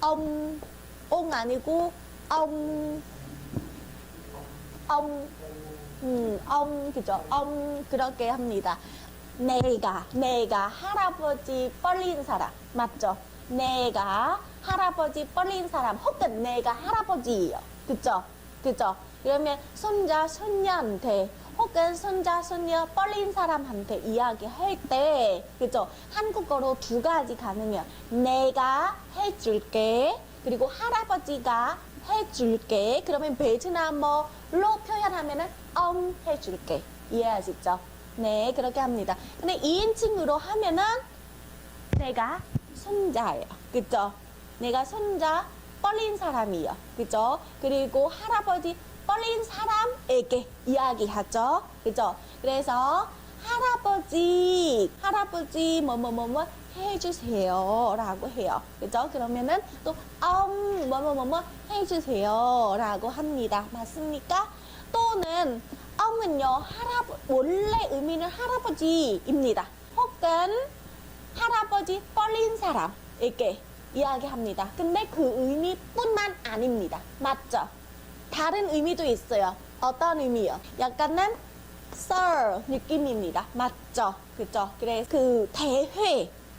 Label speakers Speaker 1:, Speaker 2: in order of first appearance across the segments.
Speaker 1: 옹 아니고 그죠? 그렇게 합니다. 내가 할아버지 뻘린 사람, 맞죠? 내가 할아버지 뻘린 사람, 혹은 내가 할아버지예요. 그죠? 그죠? 그러면 손자, 손녀한테, 혹은 손자, 손녀 뻘린 사람한테 이야기할 때, 그죠? 한국어로 두 가지 가능해요. 내가 해줄게. 그리고 할아버지가 해줄게. 그러면 베트남어로 표현하면은 해줄게. 이해하시죠? 네, 그렇게 합니다. 근데 2인칭으로 하면은 내가 손자예요. 그죠? 내가 손자 뻘린 사람이에요. 그죠? 그리고 할아버지 뻘린 사람에게 이야기하죠. 그죠? 그래서 할아버지 뭐뭐뭐뭐 해주세요 라고 해요. 그죠? 그러면은 또 뭐뭐뭐뭐 해주세요 라고 합니다. 맞습니까? 또는 은요 원래 의미는 할아버지입니다. 혹은 할아버지 뻘린 사람에게 이야기합니다. 근데 그 의미뿐만 아닙니다. 맞죠? 다른 의미도 있어요. 어떤 의미요? 약간은 sir 느낌입니다. 맞죠? 그죠? 그래서 그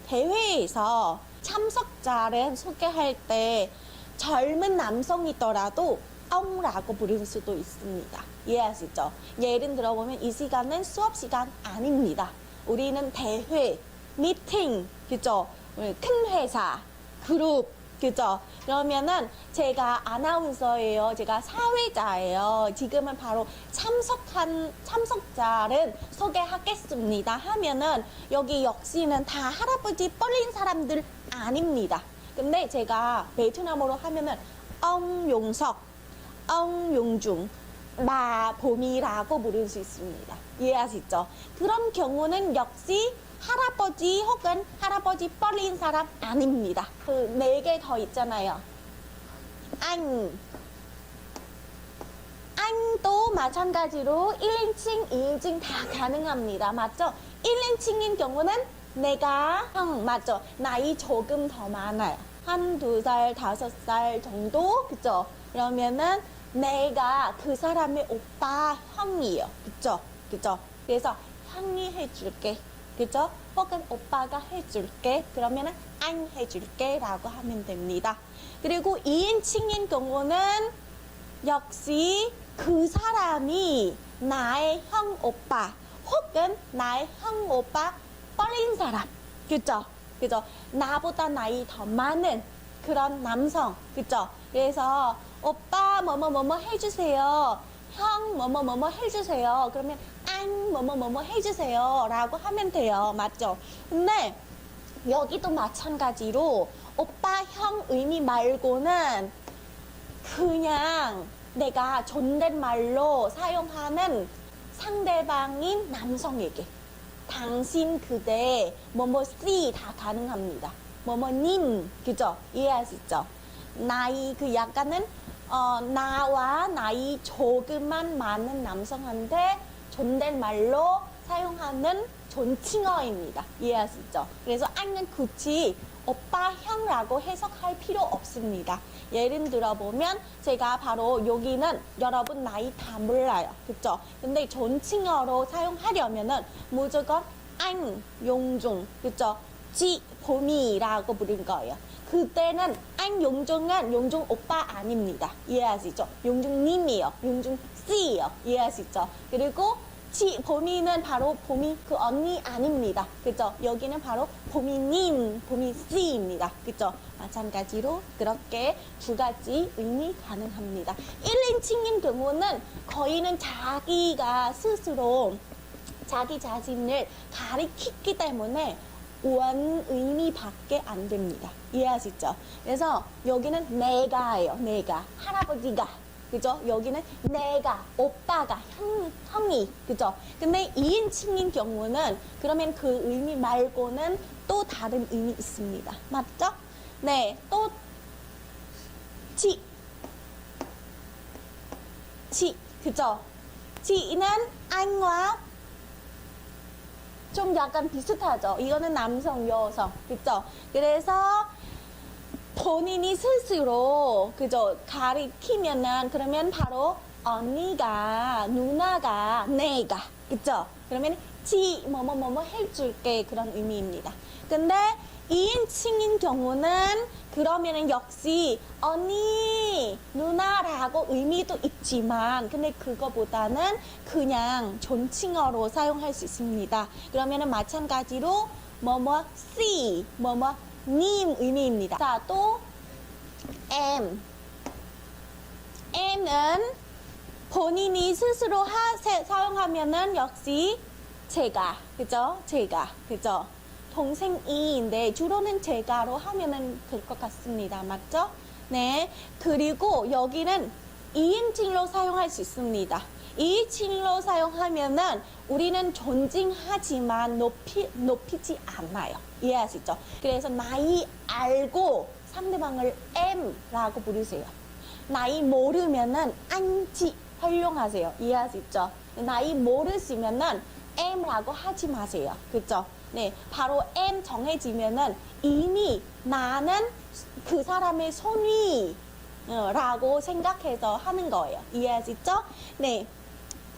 Speaker 1: 대회에서 참석자를 소개할 때 젊은 남성이더라도 ông 라고 부를 수도 있습니다. 이해하시죠? 예를 들어보면 이 시간은 수업 시간 아닙니다. 우리는 대회, 미팅, 그죠? 큰 회사, 그룹, 그죠? 그러면은 제가 아나운서예요. 제가 사회자예요. 지금은 바로 참석자를 소개하겠습니다. 하면은 여기 역시는 다 할아버지 뻘린 사람들 아닙니다. 근데 제가 베트남어로 하면은 용석, 용중, 봄이라고 부를 수 있습니다. 이해하시죠? 그런 경우는 역시 할아버지 혹은 할아버지 뻘린 사람 아닙니다. 그 4개 더 있잖아요. 안도 마찬가지로 1인칭, 2인칭 다 가능합니다. 맞죠? 1인칭인 경우는 내가 형, 맞죠? 나이 조금 더 많아요. 한 2살, 5살 정도? 그죠? 그러면은 내가 그 사람의 오빠, 형이에요. 그죠? 그죠? 그래서 형이 해줄게. 그죠? 혹은 오빠가 해줄게. 그러면은 안 해줄게 라고 하면 됩니다. 그리고 2인칭인 경우는 역시 그 사람이 나의 형 오빠 혹은 나의 형 오빠 뻘린 사람. 그죠? 그죠? 나보다 나이 더 많은 그런 남성. 그죠? 그래서 오빠 뭐뭐뭐뭐 해주세요. 형 뭐뭐뭐뭐 해주세요. 그러면 안 뭐뭐뭐뭐 해주세요 라고 하면 돼요. 맞죠? 근데 여기도 마찬가지로 오빠 형 의미 말고는 그냥 내가 존댓말로 사용하는 상대방인 남성에게 당신, 그대, 뭐뭐 씨 다 가능합니다. 뭐뭐님, 그죠? 이해하시죠? 나이 그 약간은 나와 나이 조금만 많은 남성한테 존댓말로 사용하는 존칭어입니다. 이해하시죠? 그래서 안은 굳이 오빠, 형라고 해석할 필요 없습니다. 예를 들어보면 제가 바로 여기는 여러분 나이 다 몰라요. 그쵸? 근데 존칭어로 사용하려면은 무조건 안, 용중, 그쵸? 지, 봄이라고 부른 거예요. 그때는 안, 용중은 용중 오빠 아닙니다. 이해하시죠? 용중님이요. 용중 씨예요. 이해하시죠? 그리고 봄이는 바로 봄이 그 언니 아닙니다. 그죠? 여기는 바로 봄이님, 봄이 씨입니다. 그죠? 마찬가지로 그렇게 두 가지 의미 가능합니다. 1인칭인 경우는 거의는 자기가 스스로 자기 자신을 가리키기 때문에 원 의미밖에 안 됩니다. 이해하시죠? 그래서 여기는 내가예요. 내가. 할아버지가. 그죠? 여기는 내가, 오빠가, 형이, 그죠? 근데 2인칭인 경우는 그러면 그 의미 말고는 또 다른 의미 있습니다. 맞죠? 네, 또 그죠? 지는 안과 좀 약간 비슷하죠? 이거는 남성, 여성, 그죠? 그래서 본인이 스스로 그저 가리키면은 그러면 바로 언니가, 누나가, 내가, 그죠? 그러면 지 뭐뭐뭐뭐 해줄게 그런 의미입니다. 근데 2인칭인 경우는 그러면은 역시 언니, 누나라고 의미도 있지만 근데 그거보다는 그냥 존칭어로 사용할 수 있습니다. 그러면은 마찬가지로 뭐뭐 씨, 뭐뭐 님 의미입니다. 자, 또 M. M은 본인이 스스로 사용하면은 역시 제가, 그죠? 제가, 그죠? 동생이인데 주로는 제가로 하면은 될 것 같습니다. 맞죠? 네. 그리고 여기는 2인칭으로 사용할 수 있습니다. 2인칭으로 사용하면은 우리는 존중하지만 높이지 않아요. 이해하시죠? 그래서 나이 알고 상대방을 M라고 부르세요. 나이 모르면은 안지 활용하세요. 이해하시죠? 나이 모르시면은 M라고 하지 마세요. 그죠? 네, 바로 M 정해지면은 이미 나는 그 사람의 손위라고 생각해서 하는 거예요. 이해하시죠? 네.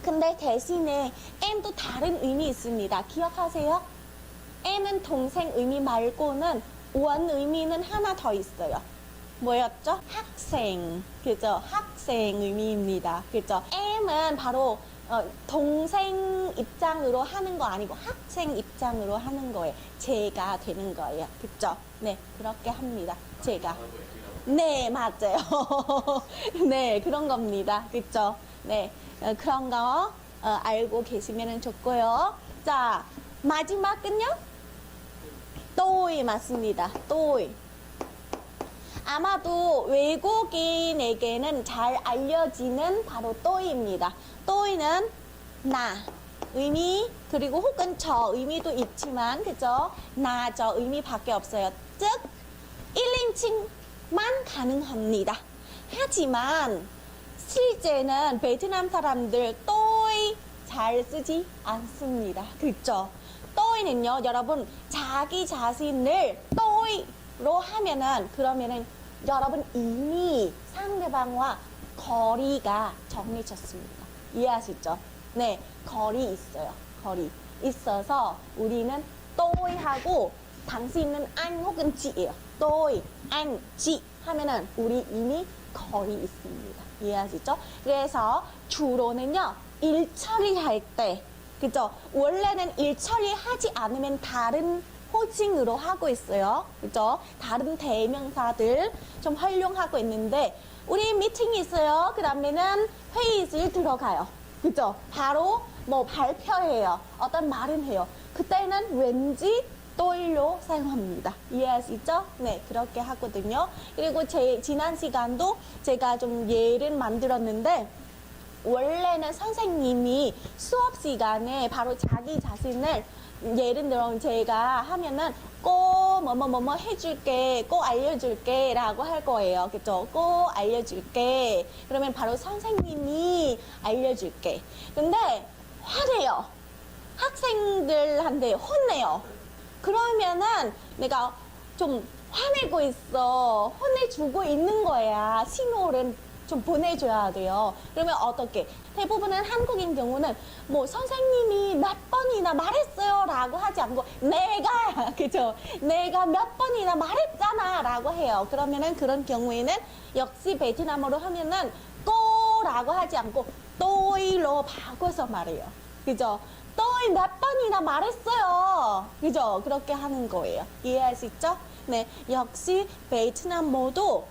Speaker 1: 근데 대신에 M도 다른 의미 있습니다. 기억하세요? M은 동생 의미 말고는 원 의미는 하나 더 있어요. 뭐였죠? 학생. 그죠? 학생 의미입니다. 그죠? M은 바로 동생 입장으로 하는 거 아니고 학생 입장으로 하는 거예요. 제가 되는 거예요. 그죠? 네, 그렇게 합니다. 제가. 네, 맞아요. 네, 그런 겁니다. 그죠? 네, 그런 거 알고 계시면 좋고요. 자, 마지막은요? 또이 맞습니다. 또이. 아마도 외국인에게는 잘 알려지는 바로 또이입니다. 또이는 나 의미 그리고 혹은 저 의미도 있지만 그죠? 나 저 의미밖에 없어요. 즉 1인칭만 가능합니다. 하지만 실제는 베트남 사람들 또이 잘 쓰지 않습니다. 그죠? 또이는요, 여러분 자기 자신을 또이로 하면은 그러면은 여러분 이미 상대방과 거리가 정해졌습니다. 이해하시죠? 네, 거리 있어요. 거리 있어서 우리는 또이하고 당신은 안 혹은 지예요. 또이, 안, 지 하면은 우리 이미 거리 있습니다. 이해하시죠? 그래서 주로는요 일 처리할 때 그죠? 원래는 일 처리하지 않으면 다른 호칭으로 하고 있어요. 그죠? 다른 대명사들 좀 활용하고 있는데 우리 미팅이 있어요. 그 다음에는 회의실 들어가요. 그죠? 바로 뭐 발표해요. 어떤 말은 해요. 그때는 왠지 또일로 사용합니다. 이해하시죠? 네, 그렇게 하거든요. 그리고 지난 시간도 제가 좀 예를 만들었는데 원래는 선생님이 수업 시간에 바로 자기 자신을 예를 들어 제가 하면은 꼭 뭐뭐뭐뭐 해줄게, 꼭 알려줄게 라고 할 거예요. 그죠? 꼭 알려줄게. 그러면 바로 선생님이 알려줄게. 근데 화내요. 학생들한테 혼내요. 그러면은 내가 좀 화내고 있어. 혼내주고 있는 거야. 신호를 좀 보내줘야 돼요. 그러면 어떻게? 대부분은 한국인 경우는 뭐 선생님이 몇 번이나 말했어요 라고 하지 않고 내가 그죠? 내가 몇 번이나 말했잖아 라고 해요. 그러면은 그런 경우에는 역시 베트남어로 하면은 꼬라고 하지 않고 또이로 바꿔서 말해요. 그죠? 또이 몇 번이나 말했어요. 그죠? 그렇게 하는 거예요. 이해하시죠? 네, 역시 베트남어도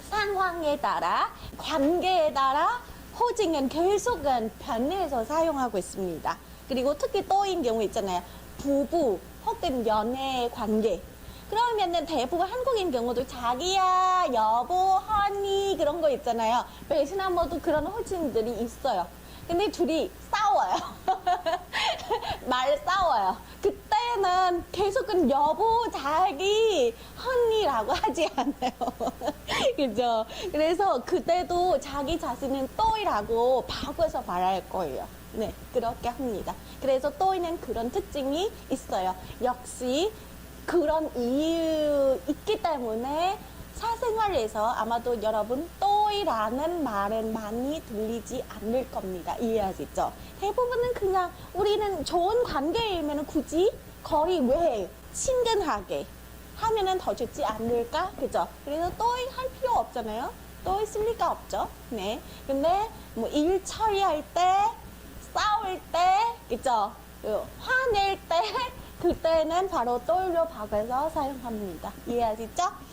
Speaker 1: 상황에 따라, 관계에 따라 호칭은 계속은 변해서 사용하고 있습니다. 그리고 특히 또인 경우 있잖아요. 부부 혹은 연애 관계. 그러면은 대부분 한국인 경우도 자기야, 여보, 허니 그런 거 있잖아요. 베트남어도 그런 호칭들이 있어요. 근데 둘이 싸워요. 말 싸워요. 그때는 계속은 여보, 자기, 언니라고 하지 않아요. 그죠? 그래서 그때도 자기 자신은 또이라고 바꿔서 말할 거예요. 네, 그렇게 합니다. 그래서 또이는 그런 특징이 있어요. 역시 그런 이유 있기 때문에 일사생활에서 아마도 여러분 또이라는 말은 많이 들리지 않을 겁니다. 이해하시죠? 대부분은 그냥 우리는 좋은 관계이면 굳이 거의 왜 친근하게 하면은 더 좋지 않을까? 그죠? 그래서 또이 할 필요 없잖아요. 또이 쓸 리가 없죠. 네. 근데 뭐 일 처리할 때, 싸울 때, 그죠? 화낼 때, 그때는 바로 또이로 바꿔서 사용합니다. 이해하시죠?